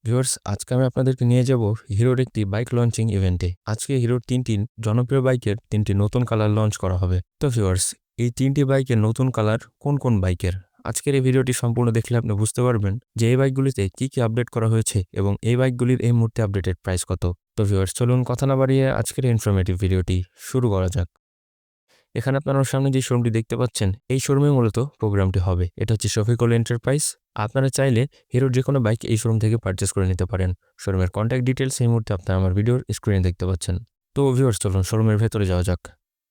Viewers, আজকে আমি আপনাদেরকে নিয়ে যাব হিরোর একটি বাইক লঞ্চিং ইভেন্টে। আজকে হিরোর ৩টি জনপ্রিয় বাইকের ৩টি নতুন কালার লঞ্চ করা হবে। তো ভিউয়ার্স, এই ৩টি বাইকের নতুন কালার কোন কোন বাইকের? আজকের এই ভিডিওটি সম্পূর্ণ দেখলে আপনি বুঝতে পারবেন যে এই বাইকগুলিতে কি আপডেট করা হয়েছে এবং এই বাইকগুলির এই মুহূর্তে আপডেটেড প্রাইস কত। তো ভিউয়ার্স, চলুন কথা না বাড়িয়ে আজকের ইনফরমেটিভ ভিডিওটি শুরু করা যাক। এখানে আপনারা সামনে যে শোরুমটি দেখতে পাচ্ছেন, এই শোরুমে মূলত প্রোগ্রামটি হবে। এটা হচ্ছে শফিকুল এন্টারপ্রাইজ। আপনারা চাইলে হিরোর যে কোনো বাইক এই শোরুম থেকে পারচেস করে নিতে পারেন। শোরুমের কন্ট্যাক্ট ডিটেলস এই মুহূর্তে আপনারা আমার ভিডিওর স্ক্রিনে দেখতে পাচ্ছেন। তো ভিউয়ার্স, চলুন শোরুমের ভেতরে যাওয়া যাক।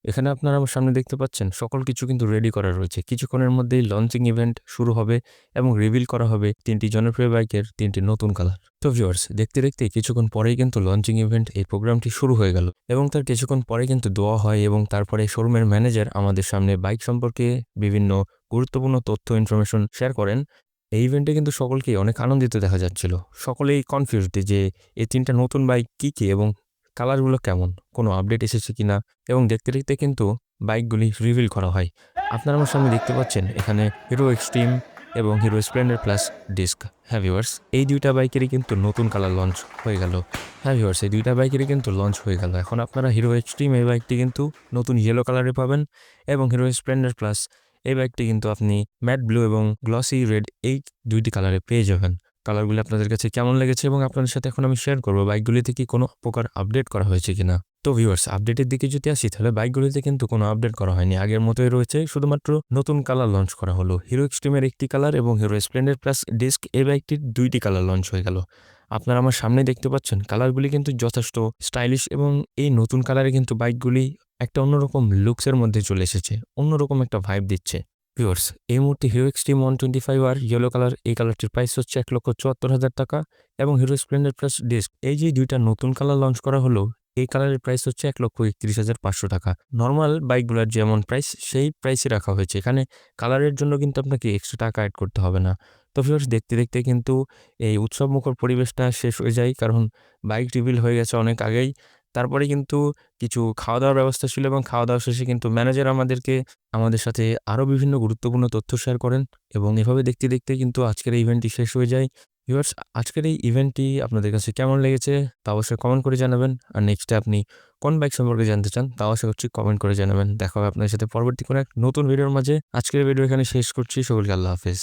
এখানে আপনারা আমার সামনে দেখতে পাচ্ছেন সকল কিছু কিন্তু রেডি করা রয়েছে। কিছুক্ষণের মধ্যেই লঞ্চিং ইভেন্ট শুরু হবে এবং রিভিল করা হবে ৩টি জনপ্রিয় বাইকের ৩টি নতুন কালার। তো ভিউয়ার্স, দেখতে দেখতে কিছুক্ষণ পরেই কিন্তু লঞ্চিং ইভেন্ট এই প্রোগ্রামটি শুরু হয়ে গেল এবং তার কিছুক্ষণ পরে কিন্তু দোয়া হয় এবং তারপরে শোরুমের ম্যানেজার আমাদের সামনে বাইক সম্পর্কে বিভিন্ন গুরুত্বপূর্ণ তথ্য ইনফরমেশন শেয়ার করেন। এই ইভেন্টে কিন্তু সকলকেই অনেক আনন্দিত দেখা যাচ্ছিল। সকলেই কনফিউজড যে এই ৩টা নতুন বাইক কি এবং কালারগুলো কেমন, কোনো আপডেট এসেছে কিনা এবং দেখতে দেখতে কিন্তু বাইকগুলি রিভিল করা হয়। আপনারা আমার সামনে দেখতে পাচ্ছেন এখানে হিরো এক্সট্রিম এবং হিরো স্প্লেন্ডার প্লাস ডিস্ক। হ্যাঁ ভিউয়ার্স, এই দুইটা বাইকেরই কিন্তু নতুন কালার লঞ্চ হয়ে গেল। হ্যাঁ ভিউয়ার্স, এই দুইটা বাইকেরই কিন্তু লঞ্চ হয়ে গেল। এখন আপনারা হিরো এক্সট্রিম এই বাইকটি কিন্তু নতুন ইয়েলো কালারে পাবেন এবং হিরো স্প্লেন্ডার প্লাস এই বাইকটি কিন্তু আপনি ম্যাট ব্লু এবং গ্লসি রেড এই দুইটি কালারে পেয়ে যাবেন। কালারগুলি আপনাদের কাছে কেমন লেগেছে এবং আপনাদের সাথে এখন আমি শেয়ার করবো বাইকগুলিতে কি কোনো প্রকার আপডেট করা হয়েছে কিনা। তো ভিউয়ার্স, আপডেটের দিকে যদি আসি তাহলে বাইকগুলিতে কিন্তু কোনো আপডেট করা হয়নি, আগের মতোই রয়েছে। শুধুমাত্র নতুন কালার লঞ্চ করা হলো। হিরো এক্সট্রিমের একটি কালার এবং হিরো স্প্লেন্ডার প্লাস ডিস্ক এই বাইকটির 2টি কালার লঞ্চ হয়ে গেল। আপনারা আমার সামনে দেখতে পাচ্ছেন কালারগুলি কিন্তু যথেষ্ট স্টাইলিশ এবং এই নতুন কালারে কিন্তু বাইকগুলি একটা অন্যরকম লুকসের মধ্যে চলে এসেছে, অন্যরকম একটা ভাইব দিচ্ছে। ভিউয়ার্স, এই মুহূর্তে হিরো এক্সট্রিম 125 আর ইয়েলো কালার এই কালারটির প্রাইস হচ্ছে ১,৭৪,০০০ টাকা এবং হিরো স্প্লেন্ডার প্লাস ডিস্ক এই যে দুইটা নতুন কালার লঞ্চ করা হলো এই কালারের প্রাইস হচ্ছে ১,৩১,৫০০ টাকা। নর্মাল বাইকগুলোর যেমন প্রাইস সেই প্রাইসে রাখা হয়েছে। এখানে কালারের জন্য কিন্তু আপনাকে এক্সট্রা টাকা অ্যাড করতে হবে না। তো ভিউয়ার্স, দেখতে দেখতে কিন্তু এই উৎসবমুখর পরিবেশটা শেষ হয়ে যায়, কারণ বাইক রিভিল হয়ে গেছে অনেক আগেই। তারপরে কিন্তু কিছু খাওয়া দাওয়ার ব্যবস্থা ছিল এবং খাওয়া দাওয়া শেষে কিন্তু ম্যানেজার আমাদের সাথে আরও বিভিন্ন গুরুত্বপূর্ণ তথ্য শেয়ার করেন এবং এভাবে দেখতে দেখতে কিন্তু আজকের এই ইভেন্টটি শেষ হয়ে যায়। ভিউয়ার্স, আজকের এই ইভেন্টটি আপনাদের কাছে কেমন লেগেছে তা অবশ্যই কমেন্ট করে জানাবেন। আর নেক্সটে আপনি কোন বাইক সম্পর্কে জানতে চান তা আশা করছি কমেন্ট করে জানাবেন। দেখা হবে আপনাদের সাথে পরবর্তী কোনো এক নতুন ভিডিওর মাঝে। আজকের ভিডিও এখানে শেষ করছি। সকলকে আল্লাহ হাফেজ।